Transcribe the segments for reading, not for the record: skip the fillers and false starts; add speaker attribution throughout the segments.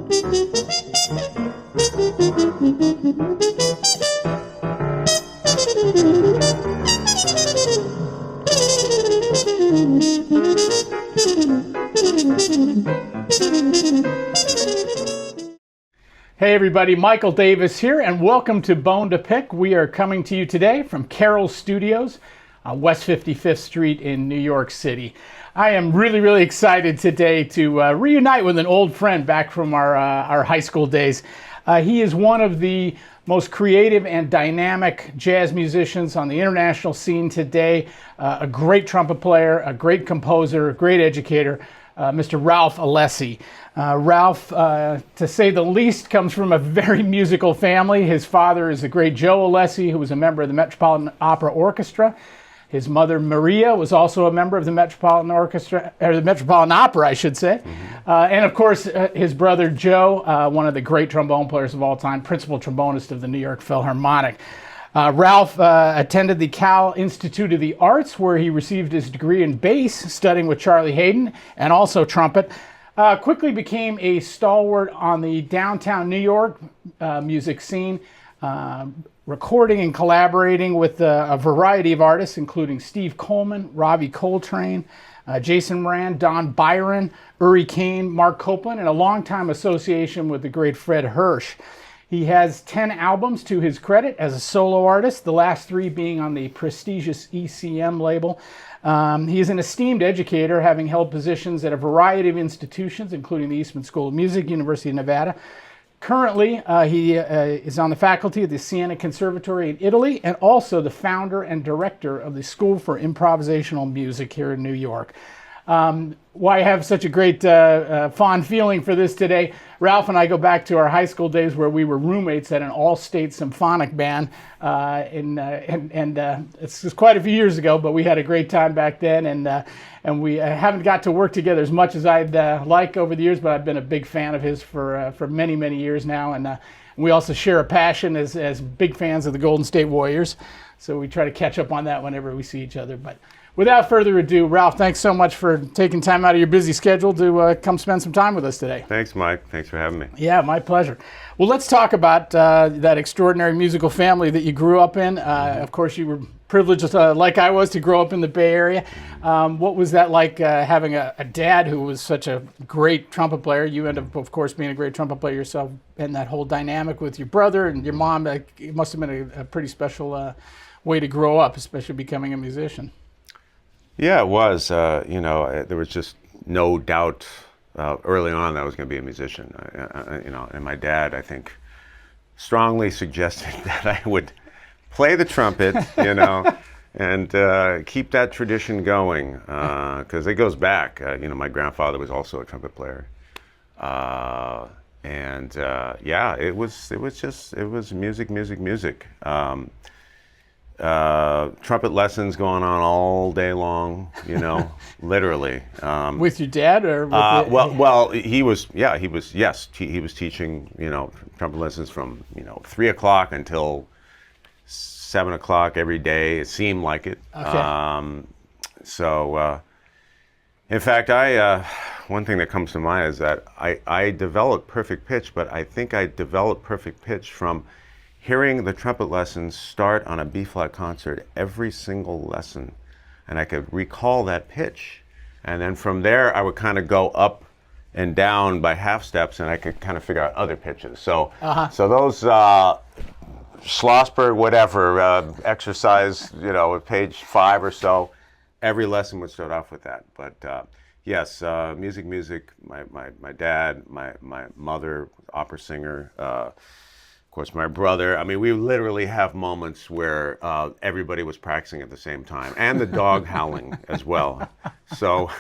Speaker 1: Hey everybody, Michael Davis here, and welcome to Bone2Pick. We are coming to you today from Carol's Studios on West 55th Street in New York City. I am really excited today to reunite with an old friend back from our high school days. He is one of the most creative and dynamic jazz musicians on the international scene today, a great trumpet player, a great composer, a great educator, Mr. Ralph Alessi. Ralph, to say the least, comes from a very musical family. His father is the great Joe Alessi, who was a member of the Metropolitan Opera Orchestra. His mother, Maria, was also a member of the Metropolitan Orchestra, or the Metropolitan Opera, I should say. And of course, his brother, Joe, one of the great trombone players of all time, principal trombonist of the New York Philharmonic. Ralph attended the Cal Institute of the Arts, where he received his degree in bass, studying with Charlie Haden, and also trumpet. Quickly became a stalwart on the downtown New York music scene, recording and collaborating with a variety of artists, including Steve Coleman, Ravi Coltrane, Jason Moran, Don Byron, Uri Kane, Mark Copeland, and a longtime association with the great Fred Hirsch. He has 10 albums to his credit as a solo artist, the last 3 being on the prestigious ECM label. He is an esteemed educator, having held positions at a variety of institutions, including the Eastman School of Music, University of Nevada. Currently, he is on the faculty of the Siena Conservatory in Italy, and also the founder and director of the School for Improvisational Music here in New York. Why I have such a great fond feeling for this today, Ralph and I go back to our high school days where we were roommates at an all-state symphonic band, it's quite a few years ago, but we had a great time back then, and we haven't got to work together as much as I'd like over the years, but I've been a big fan of his for many years now, and we also share a passion as big fans of the Golden State Warriors, so we try to catch up on that whenever we see each other. But without further ado, Ralph, thanks so much for taking time out of your busy schedule to come spend some time with us today.
Speaker 2: Thanks, Mike. Thanks for having me.
Speaker 1: Yeah, my pleasure. Well, let's talk about that extraordinary musical family that you grew up in. Of course, you were privileged, like I was, to grow up in the Bay Area. What was that like, having a dad who was such a great trumpet player? You ended up, of course, being a great trumpet player yourself, and that whole dynamic with your brother and your mom. It must have been a pretty special way to grow up, especially becoming a musician.
Speaker 2: Yeah, it was. There was just no doubt early on that I was going to be a musician. And my dad, I think, strongly suggested that I would play the trumpet, and keep that tradition going, because it goes back. My grandfather was also a trumpet player, it was music. Trumpet lessons going on all day long, literally.
Speaker 1: With your dad, or with
Speaker 2: he was teaching, trumpet lessons from 3 o'clock until 7 o'clock every day. It seemed like it.
Speaker 1: Okay.
Speaker 2: In fact, one thing that comes to mind is that I developed perfect pitch, but I think I developed perfect pitch from hearing the trumpet lessons start on a B-flat concert every single lesson, and I could recall that pitch, and then from there I would kind of go up and down by half steps, and I could kind of figure out other pitches. So those Schlossberg whatever exercise, at page 5 or so, every lesson would start off with that. But yes, music. My dad, my mother, opera singer. Of course, my brother. I mean, we literally have moments where everybody was practicing at the same time, and the dog howling as well. So,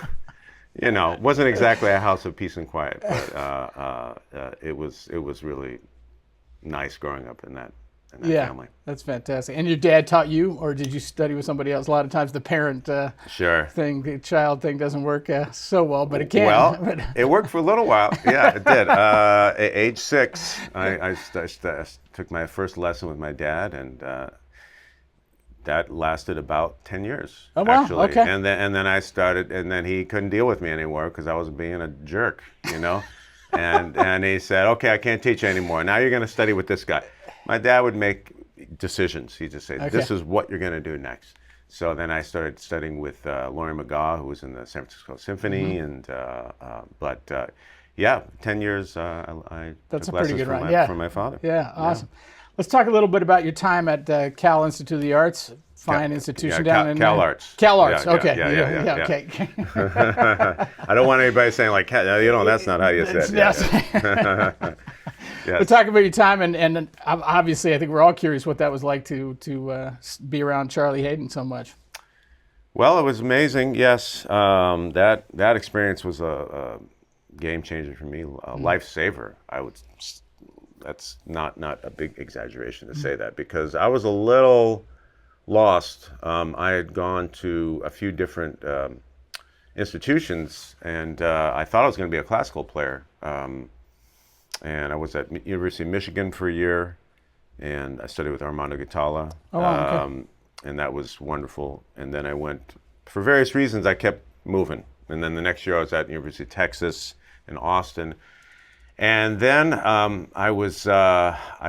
Speaker 2: it wasn't exactly a house of peace and quiet, but it was really nice growing up in that family.
Speaker 1: That's fantastic. And your dad taught you, or did you study with somebody else? A lot of times the parent thing, the child thing doesn't work so well, but it can.
Speaker 2: Well, it worked for a little while. Yeah, it did. At age 6, I took my first lesson with my dad, and that lasted about 10 years.
Speaker 1: Oh, wow.
Speaker 2: Actually.
Speaker 1: Okay.
Speaker 2: And then I started, and then he couldn't deal with me anymore because I was being a jerk, and he said, okay, I can't teach you anymore. Now you're going to study with this guy. My dad would make decisions. He'd just say, this is what you're going to do next. So then I started studying with Laurie McGaw, who was in the San Francisco Symphony, and yeah, 10 years I
Speaker 1: That's
Speaker 2: took
Speaker 1: a pretty
Speaker 2: lessons
Speaker 1: good
Speaker 2: from
Speaker 1: run.
Speaker 2: from my father.
Speaker 1: Yeah, awesome. Let's talk a little bit about your time at Cal Institute of the Arts, fine institution down in
Speaker 2: Cal Arts.
Speaker 1: Cal Arts,
Speaker 2: Yeah,
Speaker 1: okay.
Speaker 2: yeah.
Speaker 1: Okay.
Speaker 2: I don't want anybody saying like, that's not how you said it.
Speaker 1: Yes.
Speaker 2: Yes.
Speaker 1: But talk about your time, and obviously I think we're all curious what that was like to be around Charlie Haden so much.
Speaker 2: Well, it was amazing. Yes, that experience was a game changer for me, a lifesaver. That's not a big exaggeration to say that, because I was a little lost. I had gone to a few different institutions, and I thought I was going to be a classical player. And I was at University of Michigan for a year, and I studied with Armando Guitarra.
Speaker 1: Oh, wow, okay.
Speaker 2: And that was wonderful. And then I went, for various reasons, I kept moving. And then the next year I was at the University of Texas in Austin. And then I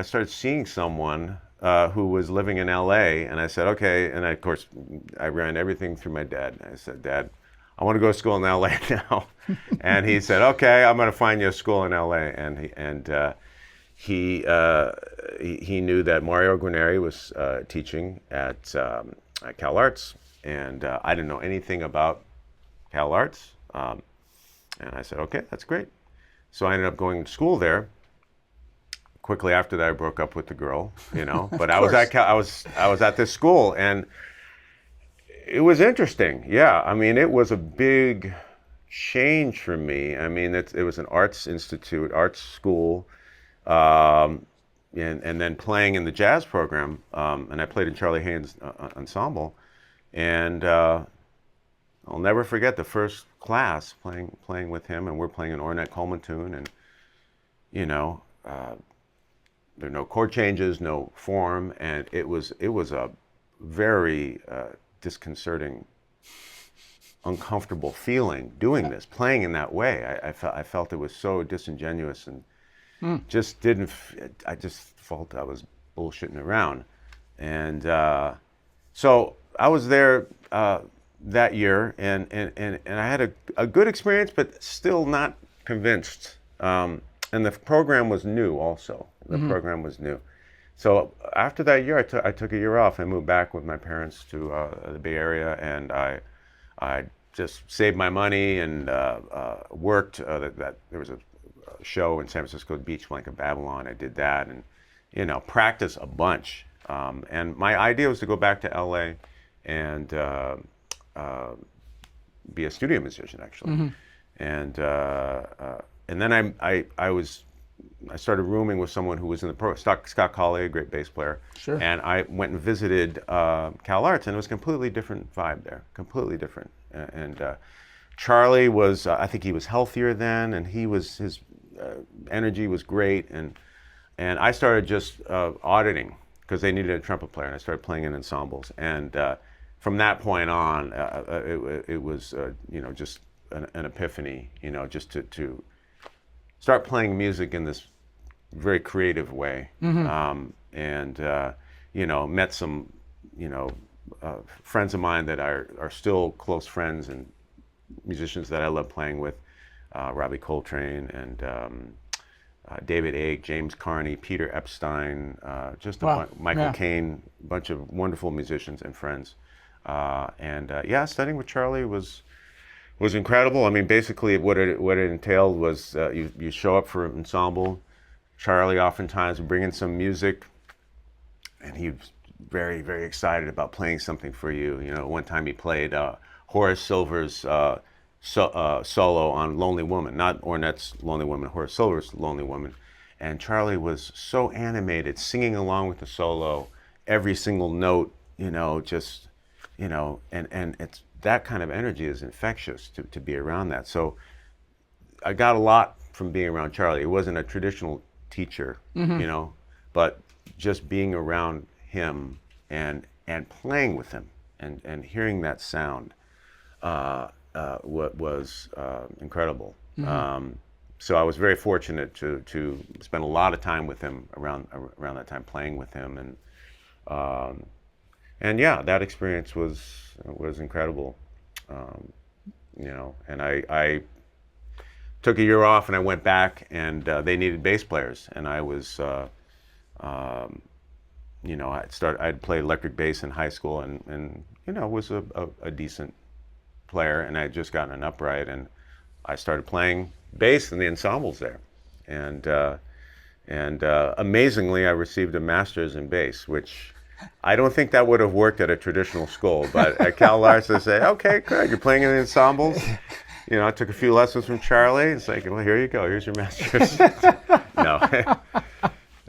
Speaker 2: started seeing someone who was living in LA, and I said, okay. And of course, I ran everything through my dad. I said, Dad, I want to go to school in LA now. And he said, okay, I'm going to find you a school in LA. And he knew that Mario Guarneri was teaching at Cal Arts, and I didn't know anything about Cal Arts. And I said, okay, that's great. So I ended up going to school there. Quickly after that, I broke up with the girl, But I was at this school, and it was interesting. Yeah, I mean, it was a big change for me. I mean, it was an arts institute, arts school, and then playing in the jazz program. And I played in Charlie Haden's ensemble, and I'll never forget the first class playing with him, and we're playing an Ornette Coleman tune, and there are no chord changes, no form, and it was a very disconcerting, uncomfortable feeling doing this, playing in that way. I felt it was so disingenuous, and I just felt I was bullshitting around. And so I was there that year, and I had a good experience, but still not convinced. And the program was new also. The program was new. So after that year, I took a year off and moved back with my parents to the Bay Area, and I just saved my money and worked. There was a show in San Francisco, Beach Blanket Babylon. I did that, and practice a bunch. And my idea was to go back to LA and be a studio musician, actually. And then I started rooming with someone who was in the program, Scott Colley, a great bass player.
Speaker 1: Sure.
Speaker 2: And I went and visited Cal Arts, and it was a completely different vibe there, completely different. And Charlie was, I think he was healthier then, and his energy was great. And I started just auditing, because they needed a trumpet player, and I started playing in ensembles. And from that point on, it was just an epiphany, just to start playing music in this very creative way. And met some friends of mine that are still close friends, and musicians that I love playing with, Ravi Coltrane and David Egg, James Carney, Peter Epstein, Michael Caine, a bunch of wonderful musicians and friends. Studying with Charlie was incredible. I mean, basically what it entailed was you show up for an ensemble. Charlie oftentimes would bring in some music, and he was very, very excited about playing something for you. One time he played Horace Silver's solo on Lonely Woman, not Ornette's Lonely Woman, Horace Silver's Lonely Woman. And Charlie was so animated, singing along with the solo, every single note, and it's that kind of energy is infectious to be around that. So I got a lot from being around Charlie. He wasn't a traditional teacher, but just being around him and playing with him and hearing that sound was incredible. so I was very fortunate to spend a lot of time with him around that time, playing with him, and yeah, that experience was incredible. And I took a year off and I went back, and they needed bass players, and I was I'd played electric bass in high school, and was a decent player, and I had just gotten an upright, and I started playing bass in the ensembles there, and amazingly, I received a master's in bass, which I don't think that would have worked at a traditional school, but at Cal Larson, they say, okay, good, you're playing in the ensembles. I took a few lessons from Charlie. It's like, well, here you go, here's your master's. No,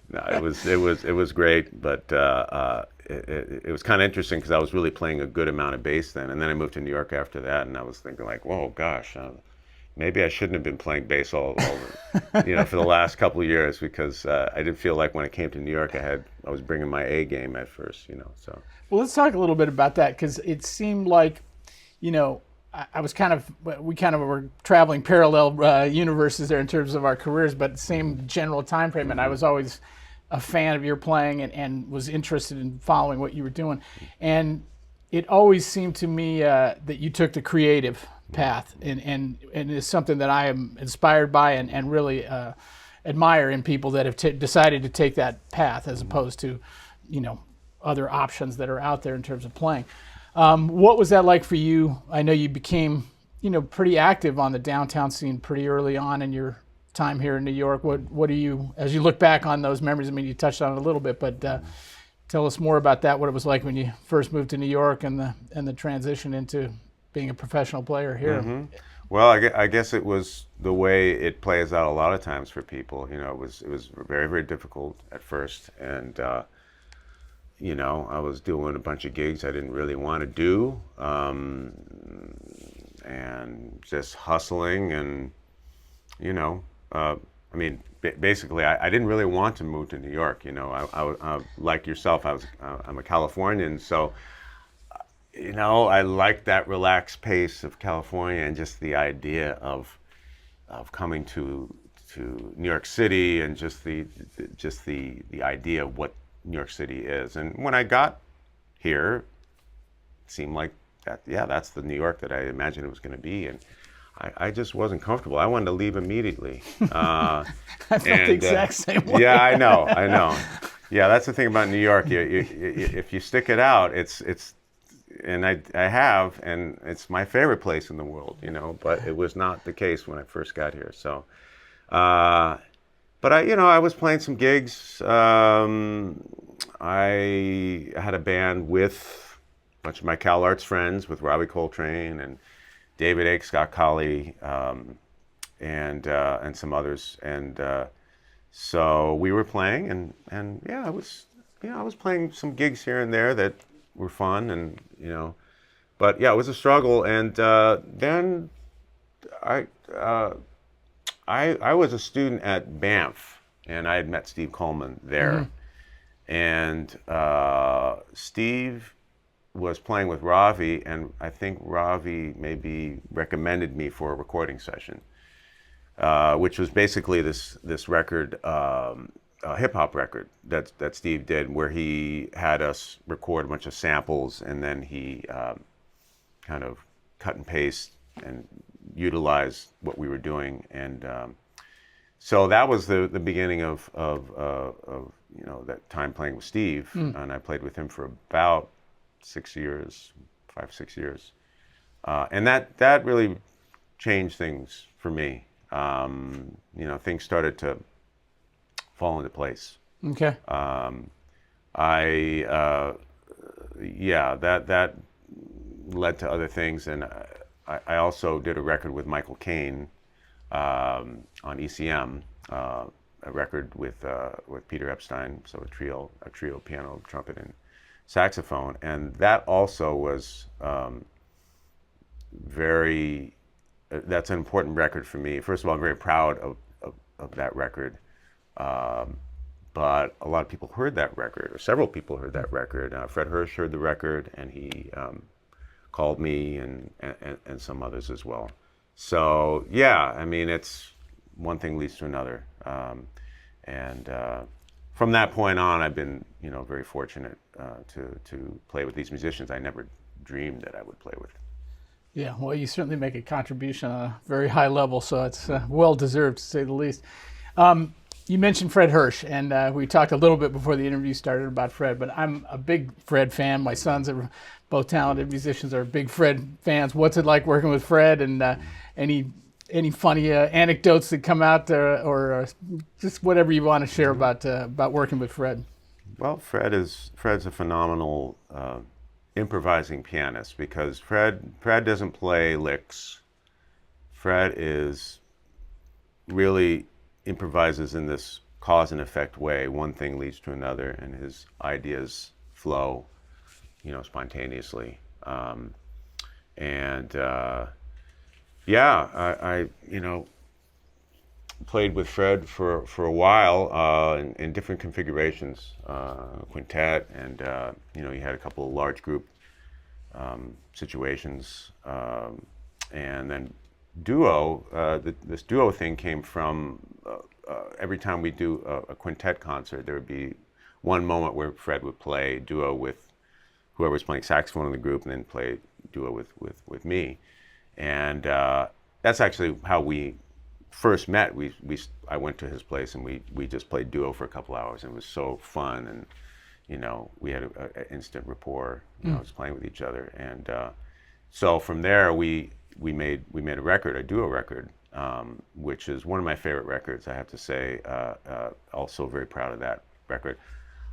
Speaker 2: no, it was great, but it was kind of interesting because I was really playing a good amount of bass then, and then I moved to New York after that, and I was thinking like, whoa, gosh, maybe I shouldn't have been playing bass all for the last couple of years, because I did feel like when I came to New York, I was bringing my A game at first, so.
Speaker 1: Well, let's talk a little bit about that, because it seemed like, we kind of were traveling parallel universes there in terms of our careers, but same general time frame, and I was always a fan of your playing and was interested in following what you were doing. And it always seemed to me that you took the creative path, and it's something that I am inspired by and really admire in people that have decided to take that path as opposed to, other options that are out there in terms of playing. What was that like for you? I know you became, pretty active on the downtown scene pretty early on in your time here in New York. What do you, as you look back on those memories, I mean, you touched on it a little bit, but tell us more about that, what it was like when you first moved to New York and the transition into being a professional player here.
Speaker 2: Mm-hmm. Well, I guess it was the way it plays out a lot of times for people. It was very, very difficult at first, and I was doing a bunch of gigs I didn't really want to do, and just hustling, and basically, I didn't really want to move to New York. I like yourself, I'm a Californian, so I like that relaxed pace of California, and just the idea of coming to New York City, and just the idea of what New York City is. And when I got here, it seemed like that's the New York that I imagined it was going to be, and I just wasn't comfortable. I wanted to leave immediately.
Speaker 1: I felt the exact same way.
Speaker 2: Yeah, I know. Yeah, that's the thing about New York. If you stick it out, it's and I have, and it's my favorite place in the world, but it was not the case when I first got here. So, but I was playing some gigs. I had a band with a bunch of my Cal Arts friends, with Ravi Coltrane and David Ake, Scott Colley, and some others, and so we were playing, and I was playing some gigs here and there that were fun, and but yeah, it was a struggle. And then I was a student at Banff, and I had met Steve Coleman there, and Steve was playing with Ravi, and I think Ravi maybe recommended me for a recording session, which was basically this record, hip hop record that Steve did, where he had us record a bunch of samples, and then he kind of cut and paste and utilize what we were doing, and so that was the beginning of that time playing with Steve, and I played with him for about 6 years, 5-6 years, and that really changed things for me. Things started to fall into place.
Speaker 1: Okay.
Speaker 2: That led to other things, and I also did a record with Michael Caine on ECM, a record with Peter Epstein, so a trio, piano, trumpet, and saxophone, and that also was that's an important record for me. First of all, I'm very proud of that record, but a lot of people heard that record, or several people heard that record. Fred Hirsch heard the record, and he called me, and some others as well. So yeah, I mean, it's one thing leads to another. And from that point on, I've been, very fortunate to play with these musicians I never dreamed that I would play with.
Speaker 1: Yeah, well, you certainly make a contribution on a very high level, so it's well deserved, to say the least. You mentioned Fred Hirsch, and we talked a little bit before the interview started about Fred, but I'm a big Fred fan. My sons are both talented musicians, are big Fred fans. What's it like working with Fred, and any funny anecdotes that come out, or just whatever you want to share about working with Fred?
Speaker 2: Well, Fred's a phenomenal improvising pianist, because Fred doesn't play licks. Fred really improvises in this cause and effect way. One thing leads to another, and his ideas flow, spontaneously. I played with Fred for a while in different configurations, quintet, and he had a couple of large group situations, and then duo. This duo thing came from every time we do a quintet concert, there would be one moment where Fred would play duo with whoever was playing saxophone in the group, and then play duo with me. And that's actually how we first met. I went to his place, and we just played duo for a couple hours, and it was so fun, and we had an instant rapport, just playing with each other. And so from there we made a record, a duo record, which is one of my favorite records, I have to say. Also very proud of that record.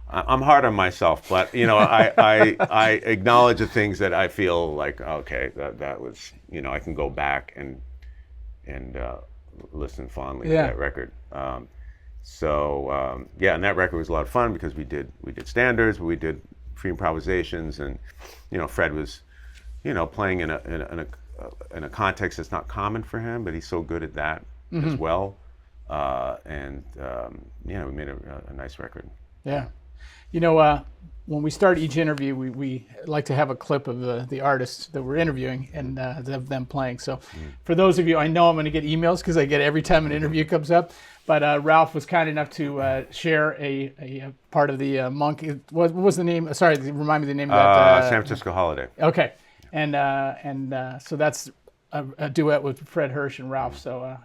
Speaker 2: I'm hard on myself, but I acknowledge the things that I feel like, okay, that was, I can go back and listen fondly to that record. And that record was a lot of fun, because we did standards, we did free improvisations, and Fred was playing in a context that's not common for him, but he's so good at that as well. We made a nice record.
Speaker 1: Yeah. When we start each interview, we like to have a clip of the artists that we're interviewing, and of them playing. So for those of you, I know I'm going to get emails, because I get every time an interview comes up, but Ralph was kind enough to share a part of the Monk. What was the name? Sorry, remind me the name of that.
Speaker 2: San Francisco Holiday.
Speaker 1: Okay. And so that's a duet with Fred Hirsch and Ralph. So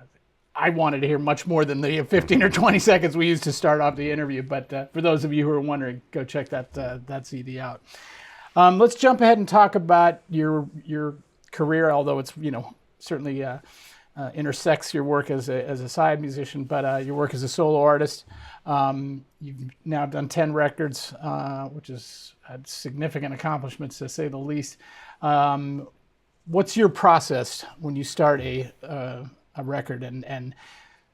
Speaker 1: I wanted to hear much more than the 15 or 20 seconds we used to start off the interview. But for those of you who are wondering, go check that CD out. Let's jump ahead and talk about your career, although it's certainly intersects your work as a side musician, but your work as a solo artist. You've now done 10 records, which is significant accomplishments, to say the least. What's your process when you start a record, and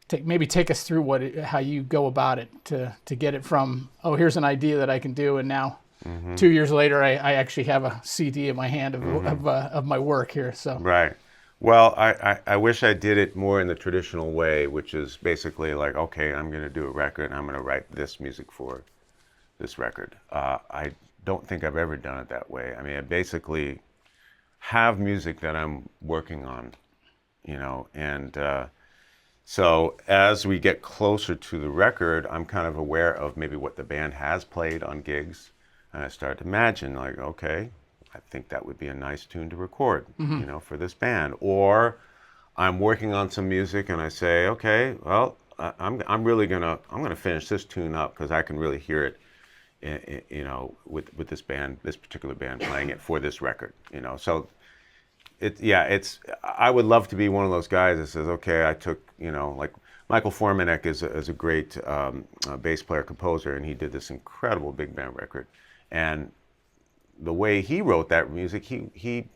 Speaker 1: take us through how you go about it to get it from, oh, here's an idea that I can do, and now 2 years later I actually have a CD in my hand of my work here. So
Speaker 2: right. Well, I wish I did it more in the traditional way, which is basically like, okay, I'm going to do a record, and I'm going to write this music for this record. I don't think I've ever done it that way. I mean, I basically have music that I'm working on, and so as we get closer to the record, I'm kind of aware of maybe what the band has played on gigs, and I start to imagine, like, okay, I think that would be a nice tune to record, for this band. Or I'm working on some music, and I say, okay, well, I'm gonna finish this tune up, because I can really hear it, with this band, this particular band playing it for this record, So I would love to be one of those guys that says, okay, I took, like Michael Formanek is a great bass player composer, and he did this incredible big band record, and the way he wrote that music, he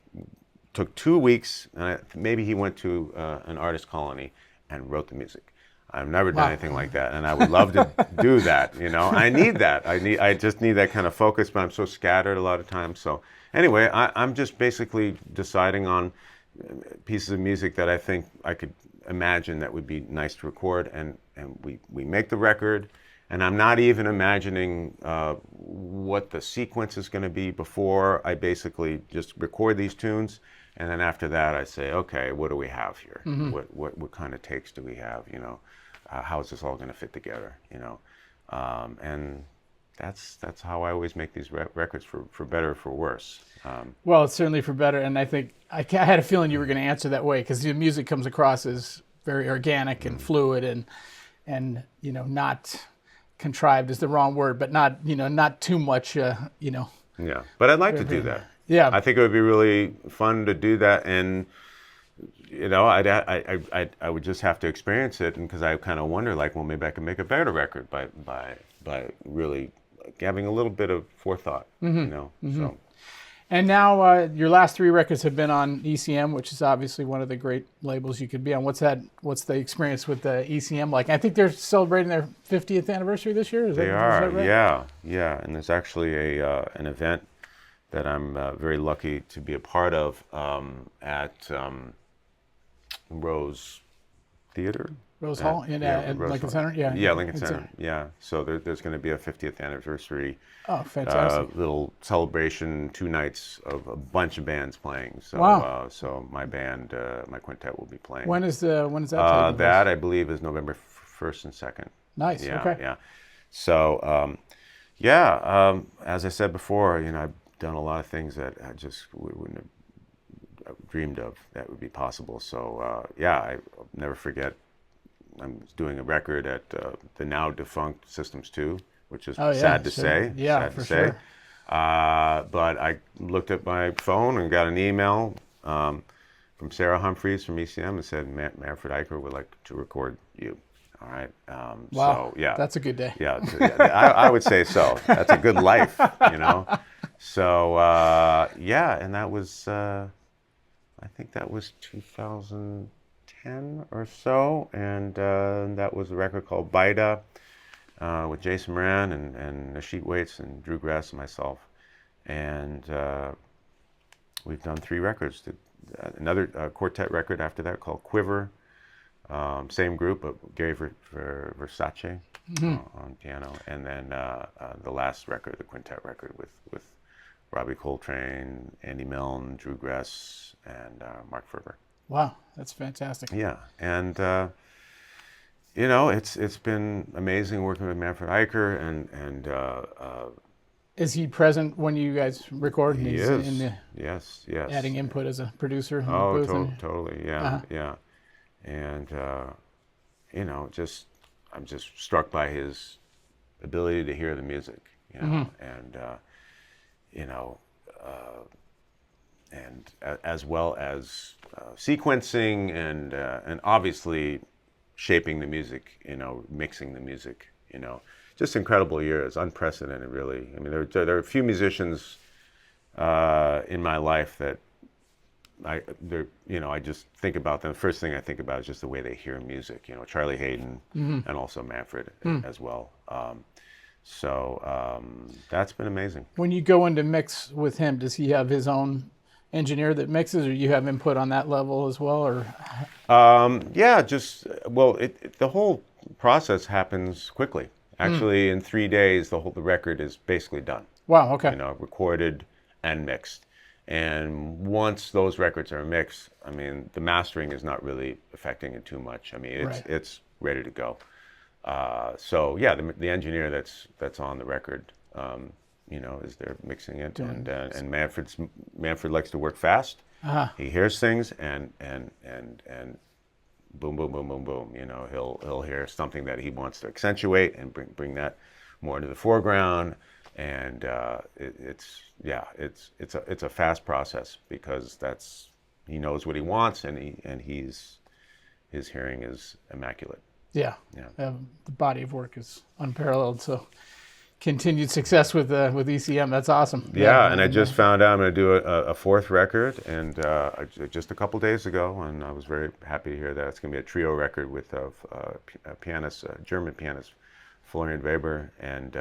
Speaker 2: took 2 weeks, and maybe he went to an artist colony and wrote the music. I've never done anything like that, and I would love to do that. I need that. I just need that kind of focus, but I'm so scattered a lot of times. So anyway, I'm just basically deciding on pieces of music that I think I could imagine that would be nice to record, and we make the record. And I'm not even imagining what the sequence is going to be before. I basically just record these tunes, And then after that, I say, okay, what do we have here? What kind of takes do we have? You know, how is this all going to fit together? You know, and that's how I always make these records, for better or for worse.
Speaker 1: Well, it's certainly for better, and I think I had a feeling you were going to answer that way, because the music comes across as very organic and fluid, and you know, not contrived is the wrong word, but not, you know, not too much, you know.
Speaker 2: Yeah, but I'd like to do that.
Speaker 1: Yeah,
Speaker 2: I think it would be really fun to do that, and you know, I would just have to experience it, and because I kind of wonder, like, well, maybe I can make a better record by really having a little bit of forethought, you know. So.
Speaker 1: And now your last 3 records have been on ECM, which is obviously one of the great labels you could be on. What's the experience with the ECM like? I think they're celebrating their 50th anniversary this year. Is that right?
Speaker 2: Yeah. And there's actually an event that I'm very lucky to be a part of at Rose Theater.
Speaker 1: Rose Hall in Lincoln Center?
Speaker 2: Yeah, Lincoln Center. Yeah. So there's going to be a 50th anniversary.
Speaker 1: Oh, fantastic.
Speaker 2: Little celebration, 2 nights of a bunch of bands playing. So,
Speaker 1: wow.
Speaker 2: So my band, my quintet will be playing.
Speaker 1: When is that taking place?
Speaker 2: That, I believe, is November 1st and 2nd.
Speaker 1: Nice.
Speaker 2: Yeah,
Speaker 1: okay.
Speaker 2: Yeah. So, as I said before, you know, I've done a lot of things that I just wouldn't have dreamed of that would be possible. So, I'll never forget. I'm doing a record at the now defunct Systems 2, which is sad to say.
Speaker 1: Yeah,
Speaker 2: sad
Speaker 1: for
Speaker 2: to say.
Speaker 1: Sure.
Speaker 2: But I looked at my phone and got an email from Sarah Humphreys from ECM and said, Manfred Eicher would like to record you. All right.
Speaker 1: Wow.
Speaker 2: So, yeah.
Speaker 1: That's a good day.
Speaker 2: Yeah. I would say so. That's a good life, you know. So, and that was, I think that was 2010 or so. And that was a record called Baida with Jason Moran and Nashit Waits and Drew Grass and myself. And we've done 3 records. Another quartet record after that called Quiver. Same group, but Gary Versace on piano. And then the last record, the quintet record with Ravi Coltrane, Andy Milne, Drew Grass, and Mark Ferber.
Speaker 1: Wow, that's fantastic.
Speaker 2: Yeah, and you know, it's been amazing working with Manfred Eicher, and
Speaker 1: is he present when you guys record?
Speaker 2: He is. Yes.
Speaker 1: Adding input as a producer.
Speaker 2: Totally. Yeah, yeah. And you know, I'm just struck by his ability to hear the music, you know, and you know, and as well as sequencing and obviously shaping the music, you know, mixing the music, you know, just incredible years, unprecedented, really. I mean, there are a few musicians in my life that I just think about them. The first thing I think about is just the way they hear music, you know, Charlie Haden and also Manfred as well. So that's been amazing.
Speaker 1: When you go into mix with him, does he have his own engineer that mixes, or you have input on that level as well, or? The whole process happens quickly. Actually, in 3 days, the record is basically done. Wow. Okay.
Speaker 2: You know, recorded and mixed. And once those records are mixed, I mean, the mastering is not really affecting it too much. I mean, it's ready to go. The engineer that's on the record, you know, is there mixing it, and Manfred likes to work fast. He hears things and boom, boom, boom, boom, boom. You know, he'll hear something that he wants to accentuate and bring that more into the foreground. And it's a fast process because he knows what he wants, and his hearing is immaculate.
Speaker 1: Yeah. The body of work is unparalleled. So continued success with ECM. That's awesome.
Speaker 2: Yeah, and I just found out I'm going to do a 4th record, and just a couple days ago, and I was very happy to hear that it's going to be a trio record with a German pianist, Florian Weber, and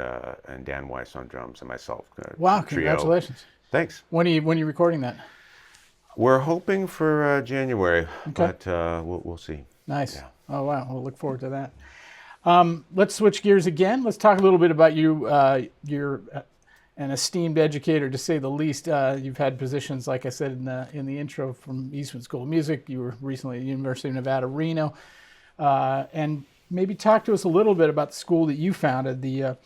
Speaker 2: Dan Weiss on drums, and myself.
Speaker 1: Wow!
Speaker 2: Trio.
Speaker 1: Congratulations.
Speaker 2: Thanks.
Speaker 1: When are you recording that?
Speaker 2: We're hoping for January, but we'll see.
Speaker 1: Nice.
Speaker 2: Yeah.
Speaker 1: Oh wow! We'll look forward to that. Let's switch gears again. Let's talk a little bit about you, your an esteemed educator, to say the least. You've had positions, like I said in the intro, from Eastman School of Music. You were recently at the University of Nevada, Reno. And maybe talk to us a little bit about the school that you founded, the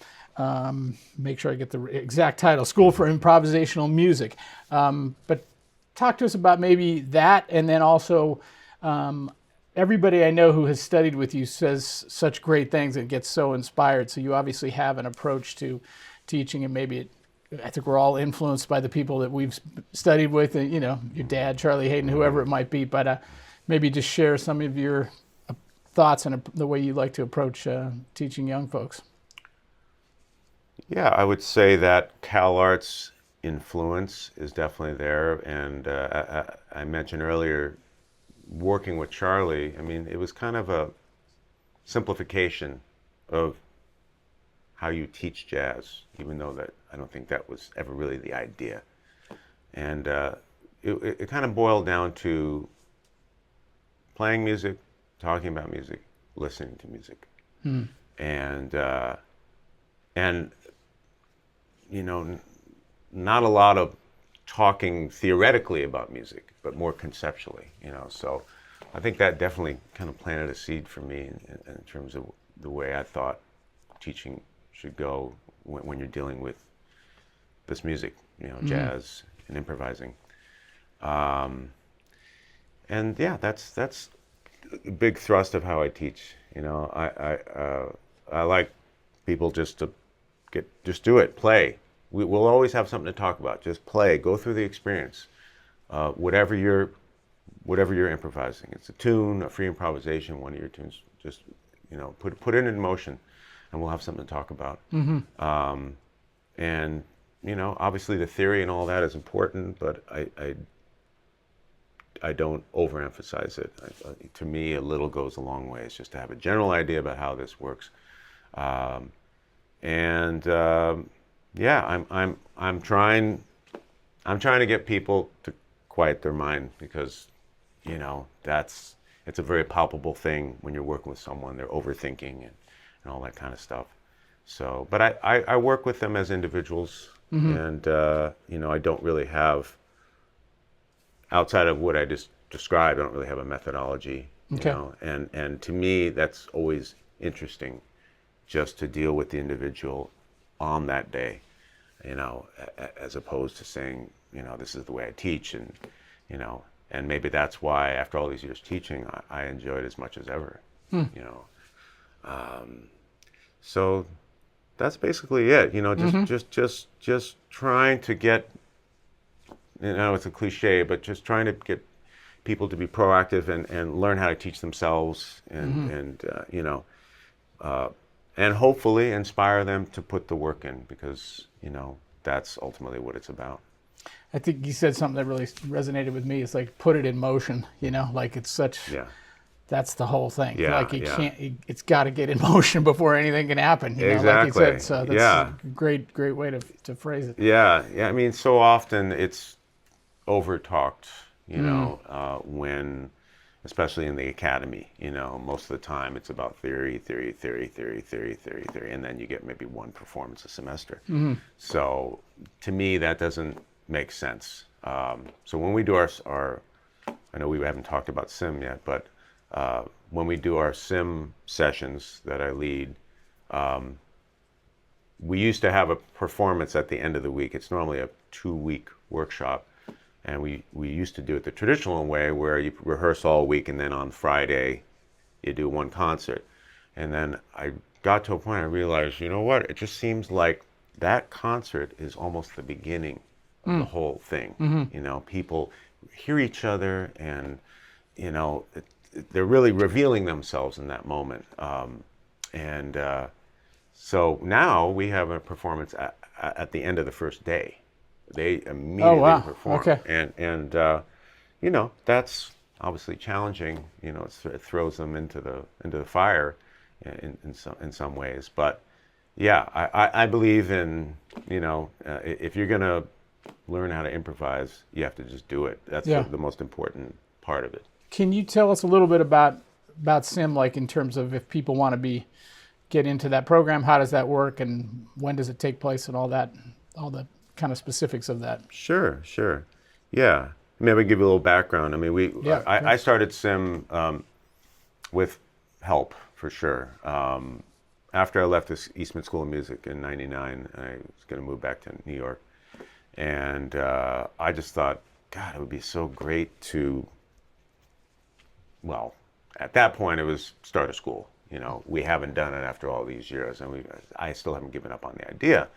Speaker 1: make sure I get the exact title, School for Improvisational Music. But talk to us about maybe that, and then also everybody I know who has studied with you says such great things and gets so inspired. So you obviously have an approach to teaching, and maybe I think we're all influenced by the people that we've studied with, you know, your dad, Charlie Haden, whoever it might be. But maybe just share some of your thoughts and the way you like to approach teaching young folks.
Speaker 2: Yeah, I would say that CalArts influence is definitely there. And I mentioned earlier, working with Charlie, I mean, it was kind of a simplification of how you teach jazz, even though that I don't think that was ever really the idea. And it kind of boiled down to playing music, talking about music, listening to music. And you know, not a lot of talking theoretically about music, but more conceptually, you know. So I think that definitely kind of planted a seed for me in terms of the way I thought teaching should go when you're dealing with this music, you know, jazz and improvising. And yeah, that's a big thrust of how I teach. You know, I like people just to just do it, play. We'll always have something to talk about. Just play, go through the experience. Whatever you're improvising, it's a tune, a free improvisation, one of your tunes. Just, you know, put it in motion, and we'll have something to talk about. And you know, obviously the theory and all that is important, but I don't overemphasize it. To me, a little goes a long way. It's just to have a general idea about how this works. Yeah, I'm trying to get people to quiet their mind, because, you know, it's a very palpable thing when you're working with someone. They're overthinking and all that kind of stuff. So, but I work with them as individuals, and you know, I don't really have, outside of what I just described, I don't really have a methodology.
Speaker 1: Okay.
Speaker 2: You know, and to me, that's always interesting, just to deal with the individual on that day, you know, as opposed to saying, you know, this is the way I teach, and, you know, and maybe that's why after all these years teaching, I enjoy it as much as ever, you know. So that's basically it, you know, just trying to get, you know, it's a cliche, but just trying to get people to be proactive and learn how to teach themselves, and you know, and hopefully inspire them to put the work in, because, you know, that's ultimately what it's about.
Speaker 1: I think you said something that really resonated with me. It's like, put it in motion, you know, like it's such, that's the whole thing.
Speaker 2: Yeah,
Speaker 1: like it's got to get in motion before anything can happen. You know, like you said. So that's a great way to phrase it.
Speaker 2: Yeah. I mean, so often it's over-talked, you know, when, especially in the academy, you know, most of the time it's about theory, and then you get maybe one performance a semester. So to me, that doesn't make sense. So when we do our, I know we haven't talked about sim yet, but when we do our sim sessions that I lead, we used to have a performance at the end of the week. It's normally a 2-week workshop. And we used to do it the traditional way, where you rehearse all week, and then on Friday you do one concert. And then I got to a point I realized, you know what, it just seems like that concert is almost the beginning of the whole thing. You know, people hear each other, and, you know, they're really revealing themselves in that moment. So now we have a performance at the end of the first day. They immediately perform. Okay. And you know, that's obviously challenging. You know, it throws them into the fire in some ways. But yeah, I believe in, you know, if you're gonna learn how to improvise, you have to just do it. That's the most important part of it.
Speaker 1: Can you tell us a little bit about sim, like in terms of if people want to get into that program, how does that work, and when does it take place, and all all the kind of specifics of that.
Speaker 2: Sure, sure. Yeah. Maybe give you a little background. I mean, I started sim with help, for sure. After I left this Eastman School of Music in '99, I was going to move back to New York. And I just thought, God, it would be so great to, well, at that point it was start a school. You know, we haven't done it after all these years, and I still haven't given up on the idea.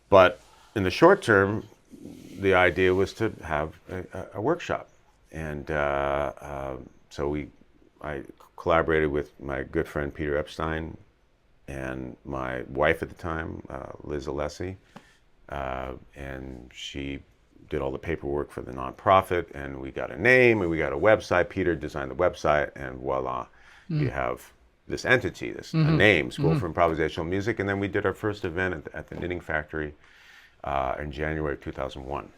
Speaker 2: But in the short term, the idea was to have a workshop. And so I collaborated with my good friend Peter Epstein and my wife at the time, Liz Alessi, and she did all the paperwork for the nonprofit, and we got a name and we got a website. Peter designed the website, and voila, you have this entity, this a name, School for Improvisational Music. And then we did our first event at the Knitting Factory in January 2001.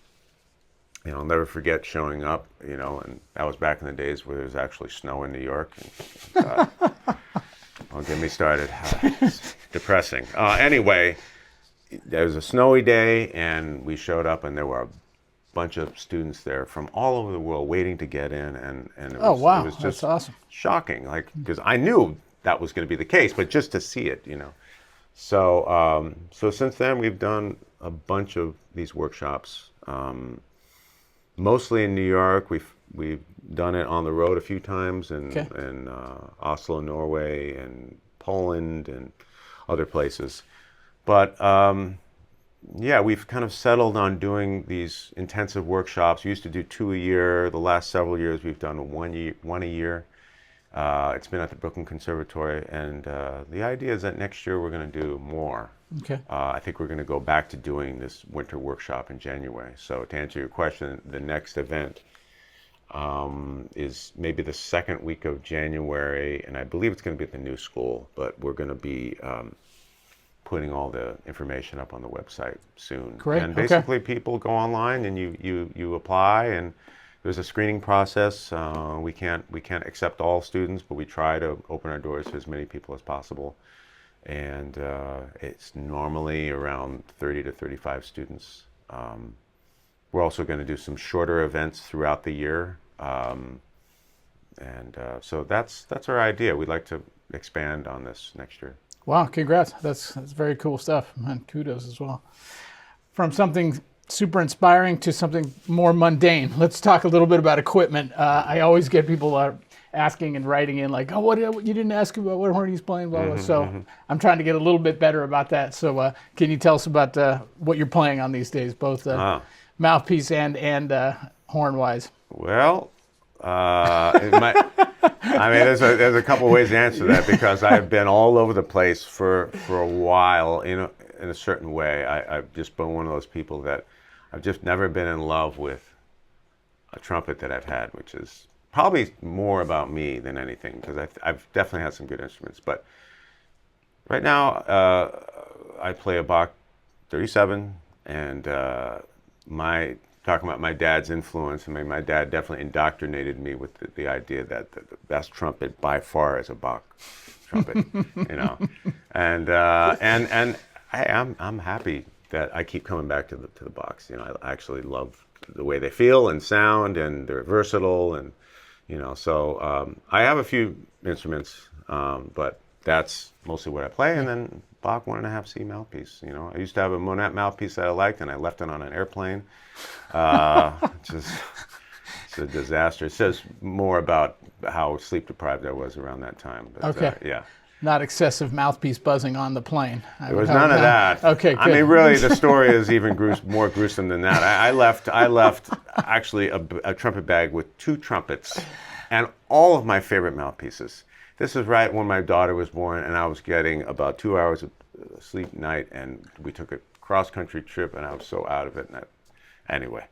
Speaker 2: You know, I'll never forget showing up, you know, and that was back in the days where there was actually snow in New York. And, don't get me started. It's depressing. Anyway, there was a snowy day, and we showed up, and there were a bunch of students there from all over the world waiting to get in, and it was just
Speaker 1: that's awesome.
Speaker 2: shocking, like, because I knew that was going to be the case, but just to see it, you know. So so since then we've done a bunch of these workshops, mostly in New York. We've done it on the road a few times in Oslo, Norway, and Poland, and other places. But yeah, we've kind of settled on doing these intensive workshops. We used to do 2 a year. The last several years, we've done one a year. It's been at the Brooklyn Conservatory, and the idea is that next year we're going to do more.
Speaker 1: Okay.
Speaker 2: I think we're going to go back to doing this winter workshop in January. So to answer your question, the next event is maybe the second week of January, and I believe it's going to be at the new school, but we're going to be putting all the information up on the website soon.
Speaker 1: Great.
Speaker 2: And basically people go online and you apply, and there's a screening process. We can't accept all students, but we try to open our doors to as many people as possible. And it's normally around 30 to 35 students. We're also going to do some shorter events throughout the year. So that's our idea. We'd like to expand on this next year.
Speaker 1: Wow, congrats. That's very cool stuff. And kudos as well. From something super inspiring to something more mundane, let's talk a little bit about equipment. I always get people asking and writing in like, oh, what you didn't ask about what horn he's playing, blah, blah. So I'm trying to get a little bit better about that. So can you tell us about what you're playing on these days, both mouthpiece and horn-wise?
Speaker 2: Well, I mean, there's a couple ways to answer that, because I've been all over the place for a while in a certain way. I've just been one of those people that I've just never been in love with a trumpet that I've had, which is probably more about me than anything, because I've definitely had some good instruments. But right now, I play a Bach 37, and talking about my dad's influence, I mean, my dad definitely indoctrinated me with the idea that the best trumpet by far is a Bach trumpet, you know. And I'm happy that I keep coming back to the Bachs. You know, I actually love the way they feel and sound, and they're versatile, and you know. So I have a few instruments, but that's mostly what I play. And then Bach 1.5C mouthpiece. You know, I used to have a Monette mouthpiece that I liked, and I left it on an airplane. It's a disaster. It says more about how sleep deprived I was around that time. But,
Speaker 1: okay.
Speaker 2: Yeah.
Speaker 1: Not excessive mouthpiece buzzing on the plane.
Speaker 2: There was none of that.
Speaker 1: Okay, good.
Speaker 2: I mean, really, the story is even more gruesome than that. I left actually a trumpet bag with 2 trumpets and all of my favorite mouthpieces. This is right when my daughter was born, and I was getting about 2 hours of sleep a night, and we took a cross-country trip, and I was so out of it. Anyway,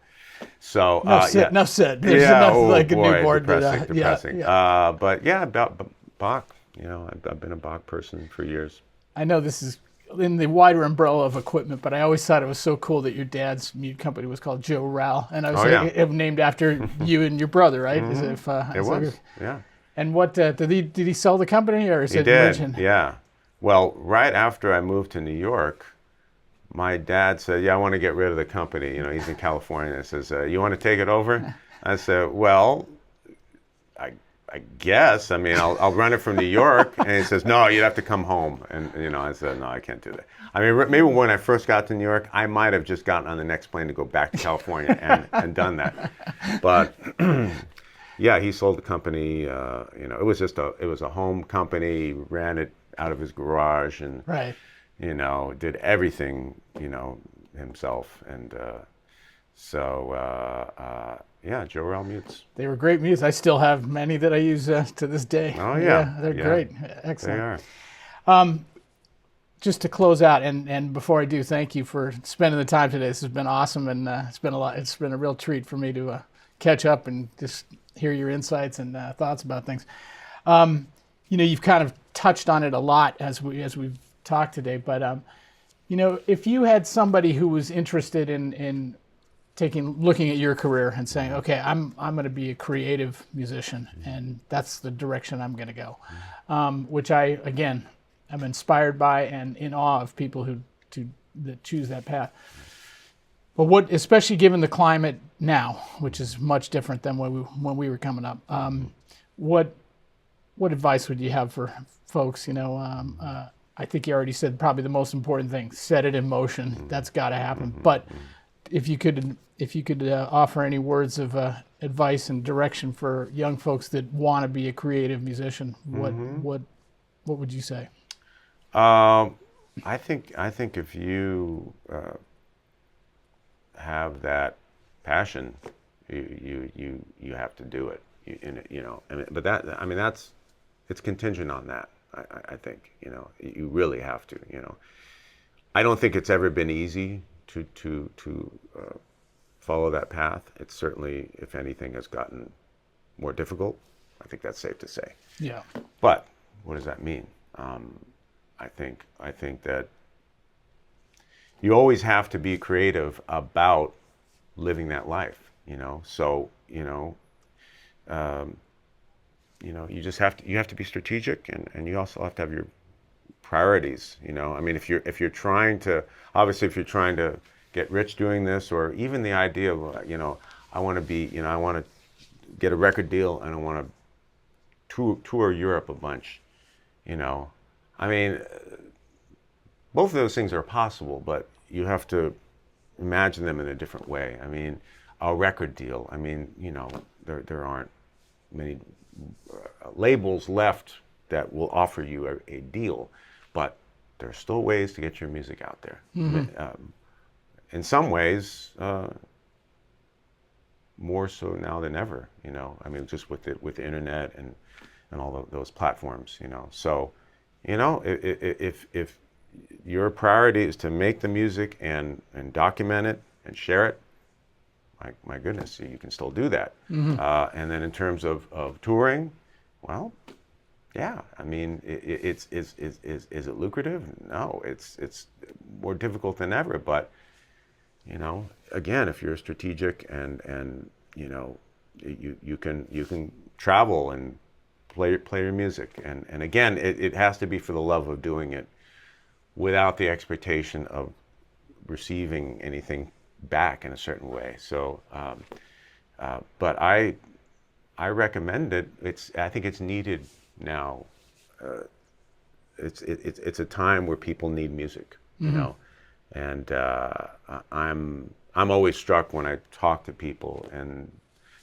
Speaker 2: so
Speaker 1: enough said. There's enough like a newborn.
Speaker 2: Depressing.
Speaker 1: Yeah.
Speaker 2: But yeah, about Bach. You know, I've been a Bach person for years.
Speaker 1: I know this is in the wider umbrella of equipment, but I always thought it was so cool that your dad's mute company was called Joe Ral, and I was named after you and your brother, right?
Speaker 2: Mm-hmm. It was. Yeah.
Speaker 1: And what did he sell the company, or is it
Speaker 2: did?
Speaker 1: mentioned?
Speaker 2: Yeah. Well, right after I moved to New York, my dad said, yeah, I want to get rid of the company. You know, he's in California. He says, you want to take it over? I said, well, I, I guess. I mean, I'll run it from New York. And he says, no, you'd have to come home. And, you know, I said, no, I can't do that. I mean, maybe when I first got to New York, I might have just gotten on the next plane to go back to California and done that. But yeah, he sold the company. You know, it was a home company, ran it out of his garage, and
Speaker 1: Right.
Speaker 2: you know, did everything, you know, himself. And yeah, Joe Rell mutes.
Speaker 1: They were great mutes. I still have many that I use to this day.
Speaker 2: Oh yeah,
Speaker 1: they're great. Excellent.
Speaker 2: They are.
Speaker 1: Just to close out, and before I do, thank you for spending the time today. This has been awesome, and it's been a lot. It's been a real treat for me to catch up and just hear your insights and thoughts about things. You know, you've kind of touched on it a lot as we've talked today, but you know, if you had somebody who was interested in looking at your career and saying, okay, I'm going to be a creative musician, and that's the direction I'm going to go, which I'm inspired by and in awe of people that choose that path. But what, especially given the climate now, which is much different than when we were coming up, what advice would you have for folks? You know, I think you already said probably the most important thing: set it in motion. That's got to happen. But if you could offer any words of advice and direction for young folks that want to be a creative musician, what would you say?
Speaker 2: I think if you have that passion, you have to do it. You know, but it's contingent on that. I think, you know, you really have to. You know, I don't think it's ever been easy to follow that path. It's certainly, if anything, has gotten more difficult. I think that's safe to say.
Speaker 1: Yeah.
Speaker 2: But what does that mean? I think that you always have to be creative about living that life, you know. So, you know, you just have to be strategic, and you also have to have your priorities, you know. I mean, if you're trying to get rich doing this, or even the idea of, you know, I want to get a record deal, and I want to tour Europe a bunch, you know. I mean, both of those things are possible, but you have to imagine them in a different way. I mean, a record deal, I mean, you know, there aren't many labels left that will offer you a deal, but there are still ways to get your music out there. In some ways, more so now than ever, you know. I mean, just with the internet and all those platforms, you know. So, you know, if your priority is to make the music and document it and share it, my goodness, you can still do that. And then in terms of touring, well, yeah, I mean, is it lucrative? No, it's more difficult than ever. But, you know, again, if you're strategic and you know, you can travel and play your music, and again, it has to be for the love of doing it, without the expectation of receiving anything back in a certain way. So, but I recommend it. I think it's needed now. It's a time where people need music, you know, and I'm always struck when I talk to people and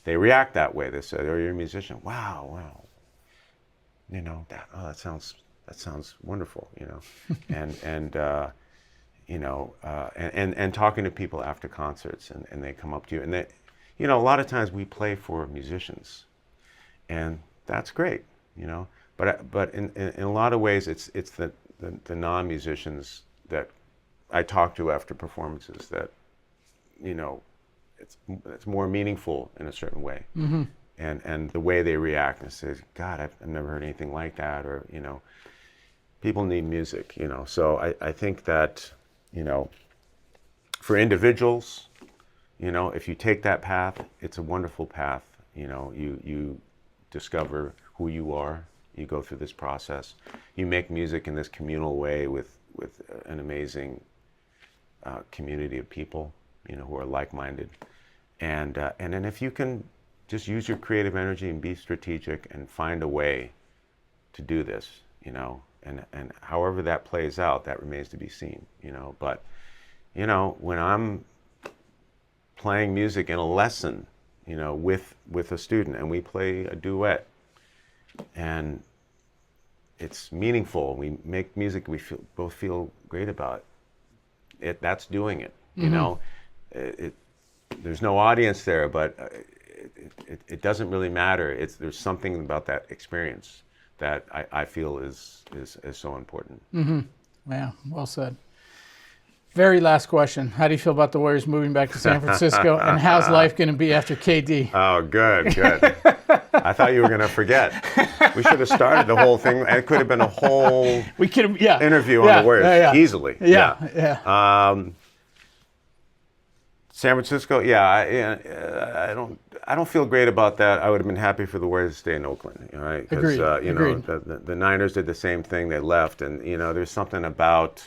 Speaker 2: they react that way. They say, "Oh, you're a musician. Wow. You know, that sounds wonderful, you know." and you know, and talking to people after concerts, and they come up to you, and they, you know, a lot of times we play for musicians, and that's great, you know, but in a lot of ways it's the non-musicians that I talk to after performances that, you know, it's more meaningful in a certain way. And the way they react and say, "God, I've never heard anything like that," or, you know, people need music, you know. So I think that, you know, for individuals, you know, if you take that path, it's a wonderful path. You know, you discover who you are. You go through this process. You make music in this communal way with an amazing community of people, who are like-minded. And then if you can just use your creative energy and be strategic and find a way to do this, and however that plays out, that remains to be seen, But, when I'm playing music in a lesson, with a student, and we play a duet, and it's meaningful, we make music we both feel great about it, that's doing it. There's no audience there, but it doesn't really matter. There's something about that experience that I feel is so important.
Speaker 1: Yeah, well said. Very last question. How do you feel about the Warriors moving back to San Francisco, and how's life going to be after KD?
Speaker 2: Oh, good. I thought you were going to forget. We should have started the whole thing. It could have been a whole interview on the Warriors easily. San Francisco, I don't feel great about that. I would have been happy for the Warriors to stay in Oakland, right? Because
Speaker 1: Agreed.
Speaker 2: The Niners did the same thing. They left, and there's something about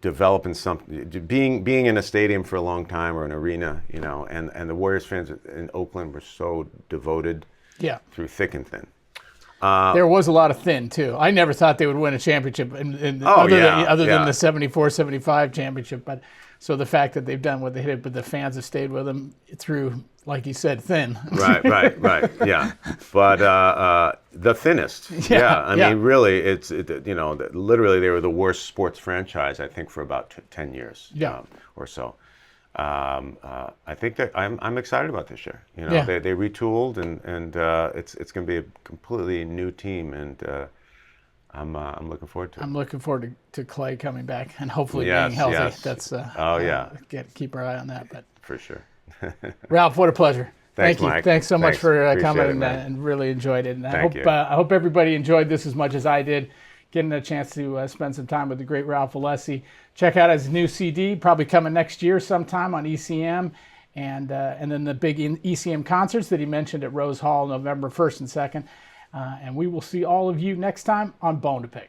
Speaker 2: developing something, being in a stadium for a long time, or an arena, and the Warriors fans in Oakland were so devoted, through thick and thin.
Speaker 1: There was a lot of thin too. I never thought they would win a championship other than the 74-75 championship. But so the fact that they've done what they did, but the fans have stayed with them through, like you said, thin.
Speaker 2: Right. Yeah. But the thinnest. I mean, really, literally they were the worst sports franchise, I think, for about 10 years or so. I think that I'm excited about this year. They retooled, and it's going to be a completely new team, and I'm looking forward to it.
Speaker 1: I'm looking forward to Clay coming back and hopefully being healthy.
Speaker 2: Yes.
Speaker 1: That's keep our eye on that. But
Speaker 2: for sure.
Speaker 1: Ralph, what a pleasure.
Speaker 2: Thanks,
Speaker 1: Thank you.
Speaker 2: Mike.
Speaker 1: Thanks so much for coming
Speaker 2: it,
Speaker 1: and really enjoyed it. And
Speaker 2: Thank you.
Speaker 1: I hope everybody enjoyed this as much as I did, getting a chance to spend some time with the great Ralph Alessi. Check out his new CD, probably coming next year sometime on ECM, and then the big ECM concerts that he mentioned at Rose Hall November 1st and 2nd. And we will see all of you next time on Bone2Pick.